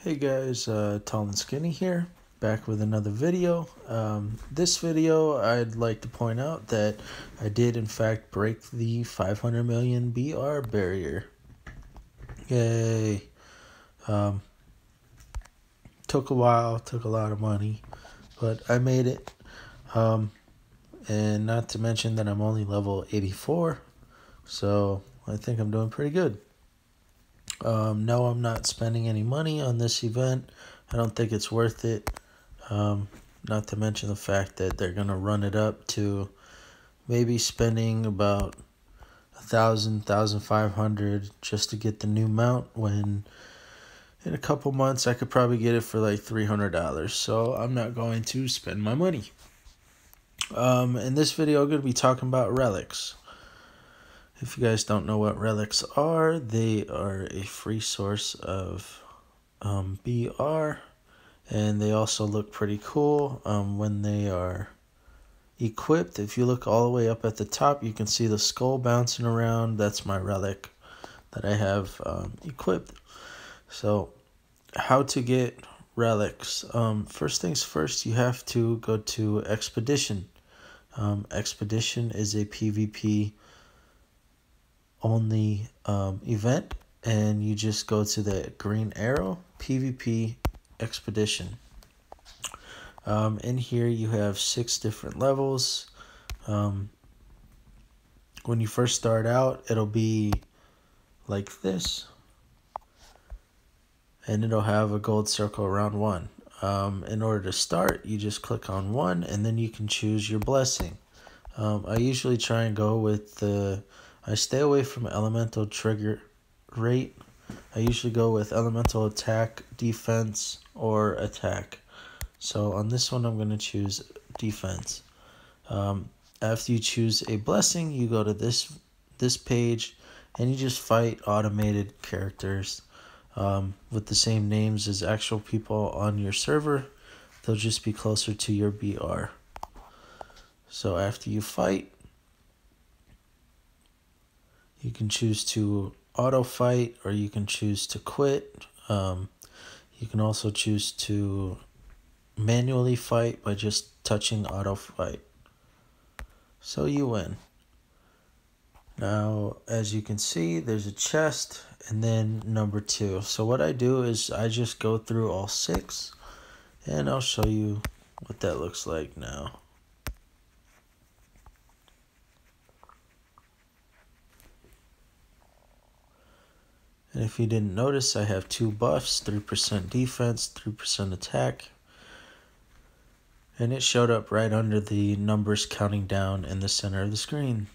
Hey guys, Tall and Skinny here, back with another video. This video, I'd like to point out that I did in fact break the 500 million BR barrier. Yay. Um, Took a while, took a lot of money, but I made it. And not to mention that I'm only level 84, so I think I'm doing pretty good. No, I'm not spending any money on this event. I don't think it's worth it. Not to mention the fact that they're gonna run it up to maybe spending about 1,500 just to get the new mount, when in a couple months I could probably get it for like $300. So I'm not going to spend my money. In this video, I'm gonna be talking about relics. If you guys don't know what relics are, they are a free source of BR, and they also look pretty cool when they are equipped. If you look all the way up at the top, you can see the skull bouncing around. That's my relic that I have equipped. So how to get relics? First things first, you have to go to Expedition. Expedition is a PvP only event, and you just go to the green arrow, PvP Expedition. In here you have 6 different levels. When you first start out, it'll be like this, and it'll have a gold circle around 1. In order to start, you just click on 1, and then you can choose your blessing. I usually try and go with I stay away from elemental trigger rate. I usually go with elemental attack, defense, or attack. So on this one, I'm going to choose defense. After you choose a blessing, you go to this page, and you just fight automated characters with the same names as actual people on your server. They'll just be closer to your BR. So after you fight, you can choose to auto fight, or you can choose to quit. You can also choose to manually fight by just touching auto fight. So you win. Now, as you can see, there's a chest and then number 2. So what I do is I just go through all 6, and I'll show you what that looks like now. And if you didn't notice, I have 2 buffs, 3% defense, 3% attack. And it showed up right under the numbers counting down in the center of the screen.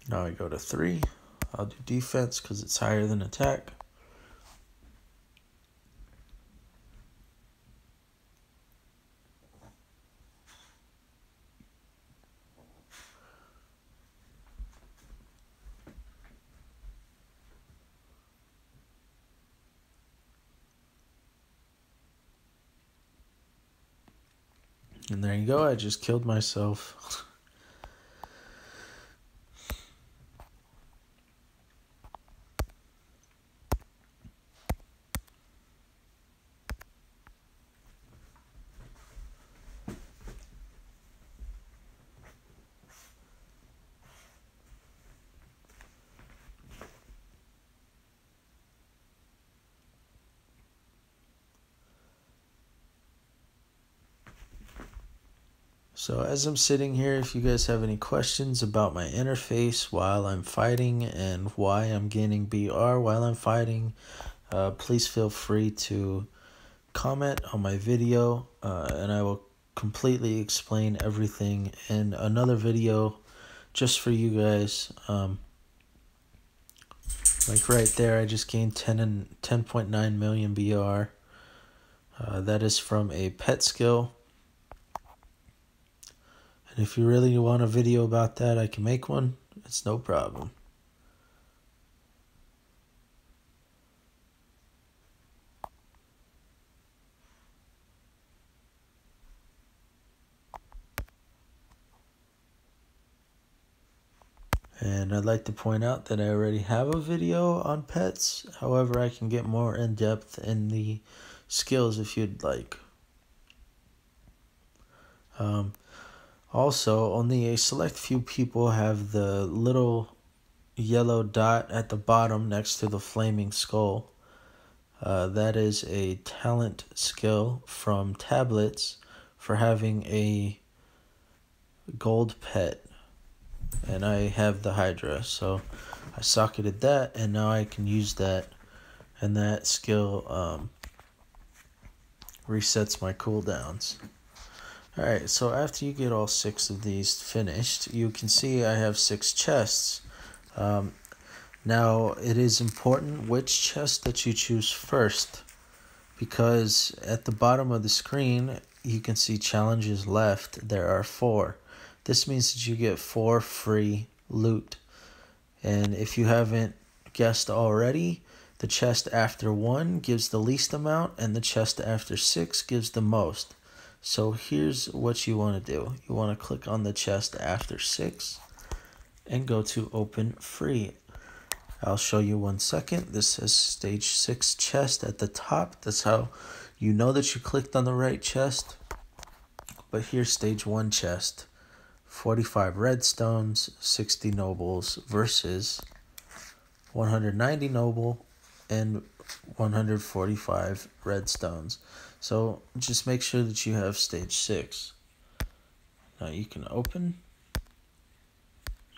Now I go to 3. I'll do defense because it's higher than attack. And there you go, I just killed myself. So as I'm sitting here, if you guys have any questions about my interface while I'm fighting and why I'm gaining BR while I'm fighting, please feel free to comment on my video, and I will completely explain everything in another video just for you guys. Like right there, I just gained 10.9 million BR. That is from a pet skill. And if you really want a video about that, I can make one. It's no problem. And I'd like to point out that I already have a video on pets. However, I can get more in depth in the skills if you'd like. Also, only a select few people have the little yellow dot at the bottom next to the flaming skull. That is a talent skill from tablets for having a gold pet. And I have the Hydra, so I socketed that, and now I can use that, and that skill resets my cooldowns. Alright, so after you get all 6 of these finished, you can see I have 6 chests. Now, it is important which chest that you choose first, because at the bottom of the screen, you can see challenges left. There are 4. This means that you get 4 free loot. And if you haven't guessed already, the chest after 1 gives the least amount, and the chest after 6 gives the most. So here's what you want to do. You want to click on the chest after 6 and go to open free. I'll show you 1 second. This says stage 6 chest at the top. That's how you know that you clicked on the right chest. But here's stage 1 chest. 45 redstones, 60 nobles versus 190 noble and 145 redstones. So just make sure that you have stage 6. Now you can open.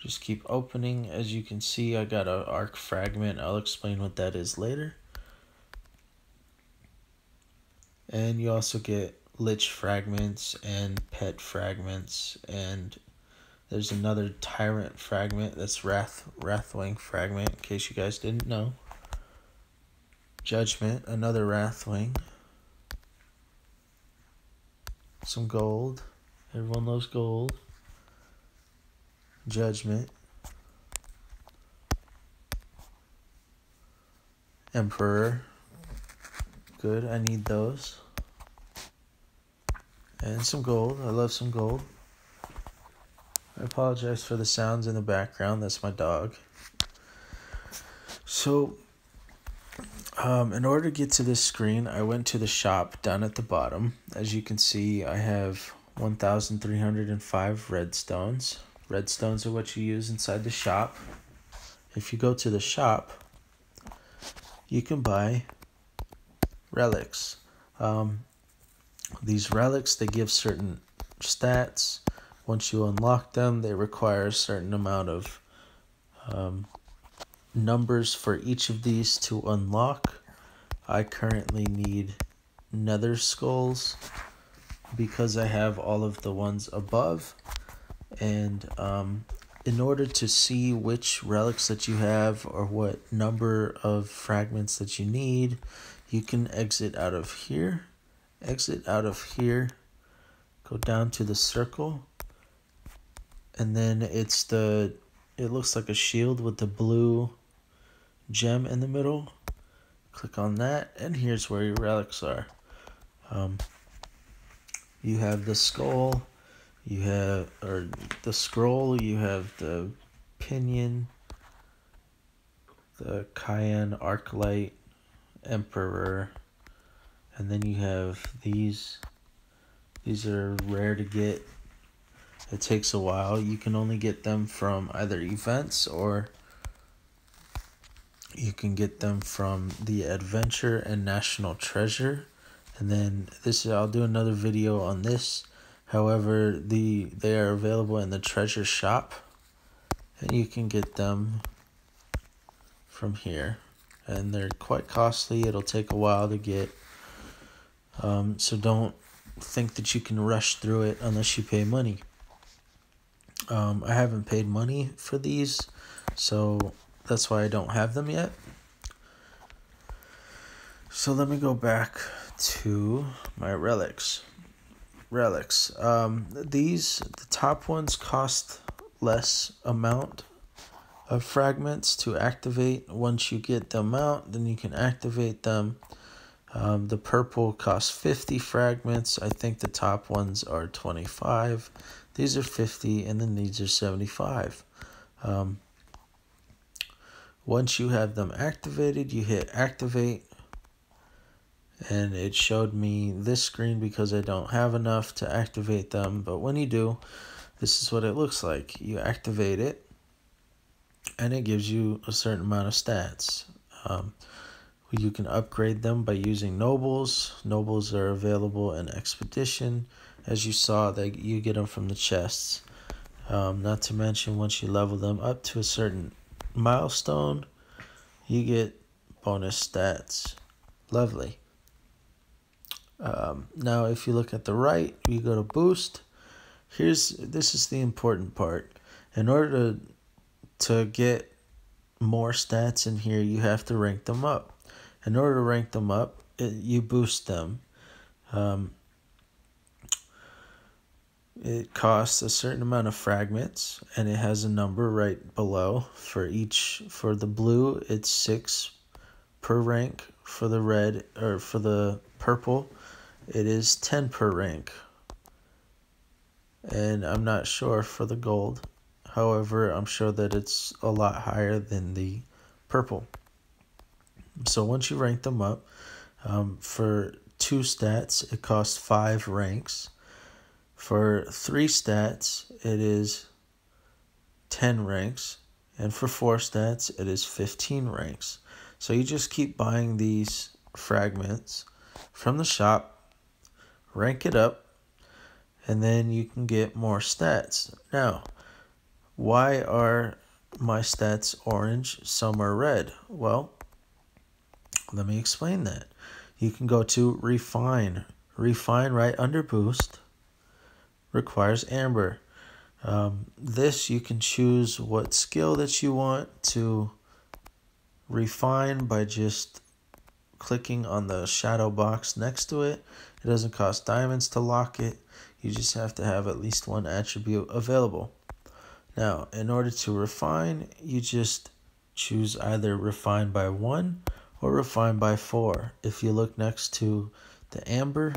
Just keep opening. As you can see, I got an arc fragment. I'll explain what that is later. And you also get lich fragments and pet fragments, and there's another tyrant fragment that's Wrathwing fragment, in case you guys didn't know. Judgment, another Wrathwing. Some gold. Everyone loves gold. Judgment. Emperor. Good, I need those. And some gold. I love some gold. I apologize for the sounds in the background. That's my dog. So, in order to get to this screen, I went to the shop down at the bottom. As you can see, I have 1,305 redstones. Redstones are what you use inside the shop. If you go to the shop, you can buy relics. These relics, they give certain stats. Once you unlock them, they require a certain amount of numbers for each of these to unlock. I currently need nether skulls because I have all of the ones above. And in order to see which relics that you have or what number of fragments that you need, you can exit out of here. Exit out of here. Go down to the circle. And then it looks like a shield with the blue gem in the middle. Click on that, and here's where your relics are. You have the skull, you have the scroll, you have the pinion, the cayenne arclight, emperor, and then you have these. These are rare to get. It takes a while. You can only get them from either events or you can get them from the adventure and national treasure. And then I'll do another video on this. However, they are available in the treasure shop, and you can get them from here. And they're quite costly. It'll take a while to get. So don't think that you can rush through it unless you pay money. I haven't paid money for these, so that's why I don't have them yet. So let me go back to my relics. The top ones cost less amount of fragments to activate. Once you get them out, then you can activate them. The purple costs 50 fragments. I think the top ones are 25. These are 50, and then these are 75. Once you have them activated, you hit activate, and it showed me this screen because I don't have enough to activate them. But when you do, this is what it looks like. You activate it, and it gives you a certain amount of stats. You can upgrade them by using nobles. Nobles are available in Expedition. As you saw, you get them from the chests. Not to mention, once you level them up to a certain milestone, you get bonus stats. Lovely. Now, if you look at the right, you go to boost. This is the important part. In order to get more stats in here, you have to rank them up. In order to rank them up, you boost them. It costs a certain amount of fragments, and it has a number right below. For the blue, it's 6 per rank. For the red, or for the purple, it is 10 per rank. And I'm not sure for the gold. However, I'm sure that it's a lot higher than the purple. So once you rank them up, for 2 stats, it costs 5 ranks. For 3 stats, it is 10 ranks. And for 4 stats, it is 15 ranks. So you just keep buying these fragments from the shop, rank it up, and then you can get more stats. Now, why are my stats orange? Some are red. Well, let me explain that. You can go to refine. Refine right under boost requires amber. This, you can choose what skill that you want to refine by just clicking on the shadow box next to it. It doesn't cost diamonds to lock it. You just have to have at least one attribute available. Now, in order to refine, you just choose either refine by 1 or refine by 4. If you look next to the amber,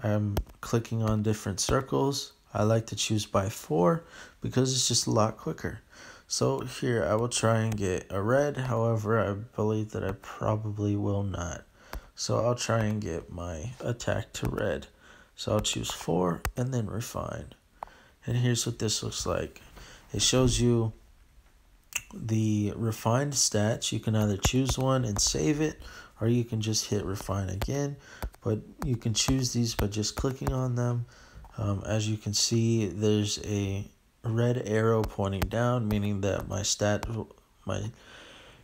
I'm clicking on different circles. I like to choose by 4 because it's just a lot quicker. So here, I will try and get a red. However, I believe that I probably will not. So I'll try and get my attack to red. So I'll choose 4 and then refine. And here's what this looks like. It shows you the refined stats. You can either choose one and save it, or you can just hit refine again. But you can choose these by just clicking on them. As you can see, there's a red arrow pointing down, meaning that my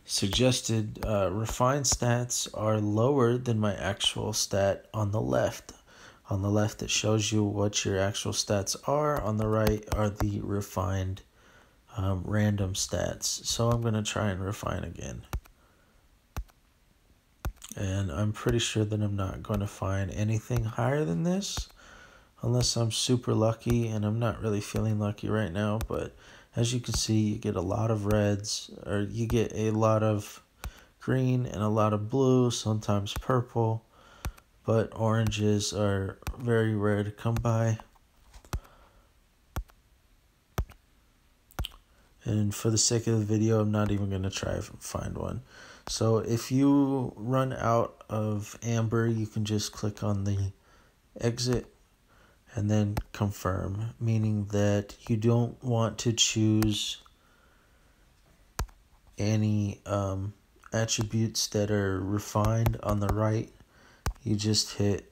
suggested refined stats are lower than my actual stat on the left. On the left, it shows you what your actual stats are. On the right are the refined random stats. So I'm going to try and refine again. And I'm pretty sure that I'm not going to find anything higher than this, unless I'm super lucky, and I'm not really feeling lucky right now. But as you can see, you get a lot of reds, or you get a lot of green and a lot of blue, sometimes purple, but oranges are very rare to come by. And for the sake of the video, I'm not even going to try and find one. So if you run out of amber, you can just click on the exit and then confirm, meaning that you don't want to choose any attributes that are refined on the right. You just hit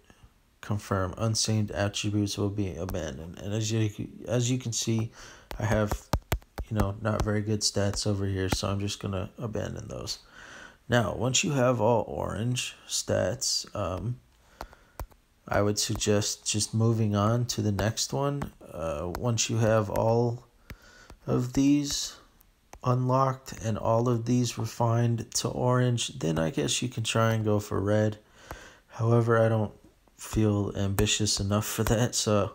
confirm. Unsaved attributes will be abandoned. And as you can see, I have not very good stats over here, so I'm just gonna abandon those. Now, once you have all orange stats, I would suggest just moving on to the next one. Once you have all of these unlocked and all of these refined to orange, then I guess you can try and go for red. However, I don't feel ambitious enough for that, so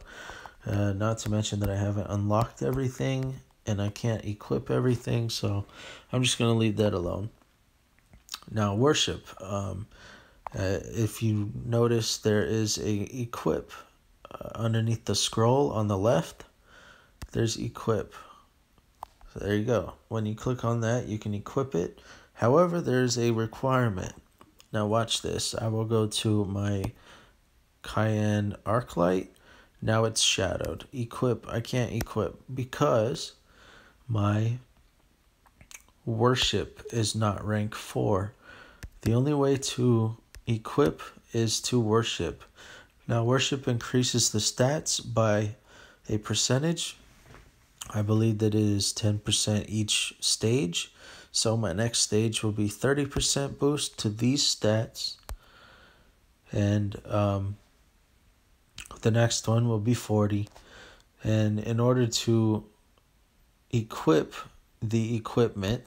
not to mention that I haven't unlocked everything and I can't equip everything, so I'm just going to leave that alone. Now, worship. If you notice, there is a equip underneath the scroll on the left. There's equip. So there you go. When you click on that, you can equip it. However, there's a requirement. Now watch this. I will go to my Cayenne Arclight. Now it's shadowed. Equip. I can't equip because my worship is not rank 4. The only way to equip is to worship. Now worship increases the stats by a percentage. I believe that it is 10% each stage. So my next stage will be 30% boost to these stats. And the next one will be 40. And in order to equip the equipment,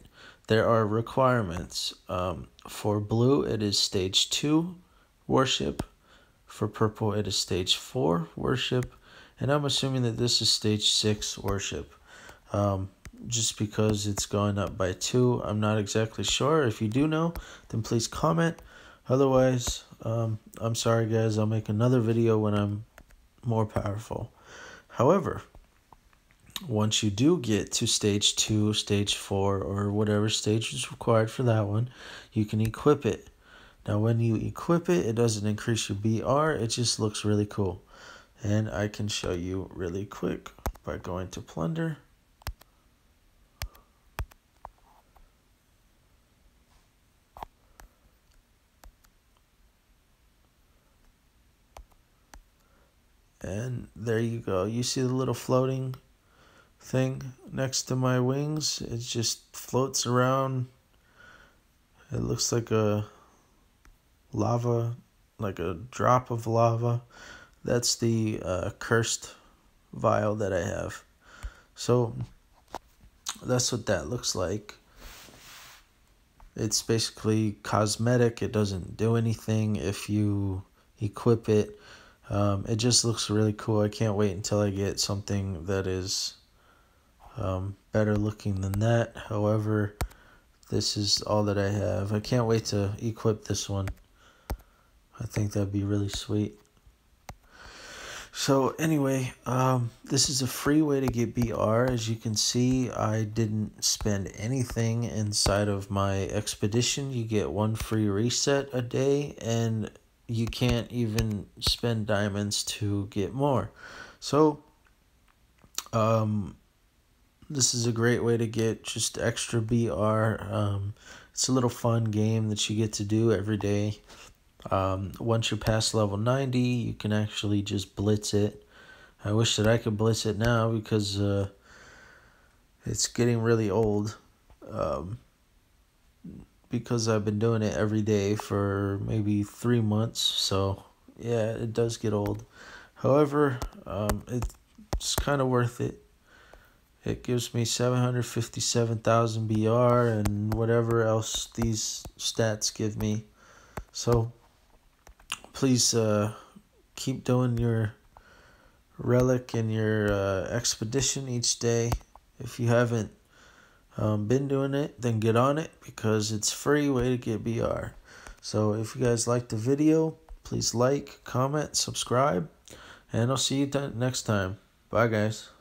there are requirements. For blue, it is stage 2 worship. For purple, it is stage 4 worship. And I'm assuming that this is stage 6 worship. Just because it's going up by 2. I'm not exactly sure. If you do know, then please comment. Otherwise, I'm sorry guys, I'll make another video when I'm more powerful. However, once you do get to stage 2, stage 4, or whatever stage is required for that one, you can equip it. Now when you equip it, it doesn't increase your BR, it just looks really cool. And I can show you really quick by going to Plunder. And there you go. You see the little floating thing next to my wings? It just floats around. It looks like a lava, like a drop of lava. That's the cursed vial that I have. So that's what that looks like. It's basically cosmetic. It doesn't do anything if you equip it. It just looks really cool. I can't wait until I get something that is better looking than that. However, this is all that I have. I can't wait to equip this one. I think that'd be really sweet. So anyway, this is a free way to get BR. As you can see, I didn't spend anything inside of my expedition. You get 1 free reset a day, and you can't even spend diamonds to get more. So this is a great way to get just extra BR. It's a little fun game that you get to do every day. Once you're past level 90, you can actually just blitz it. I wish that I could blitz it now because it's getting really old. Because I've been doing it every day for maybe 3 months. So yeah, it does get old. However, it's kind of worth it. It gives me 757,000 BR and whatever else these stats give me. So please keep doing your relic and your expedition each day. If you haven't been doing it, then get on it because it's a free way to get BR. So if you guys liked the video, please like, comment, subscribe, and I'll see you next time. Bye guys.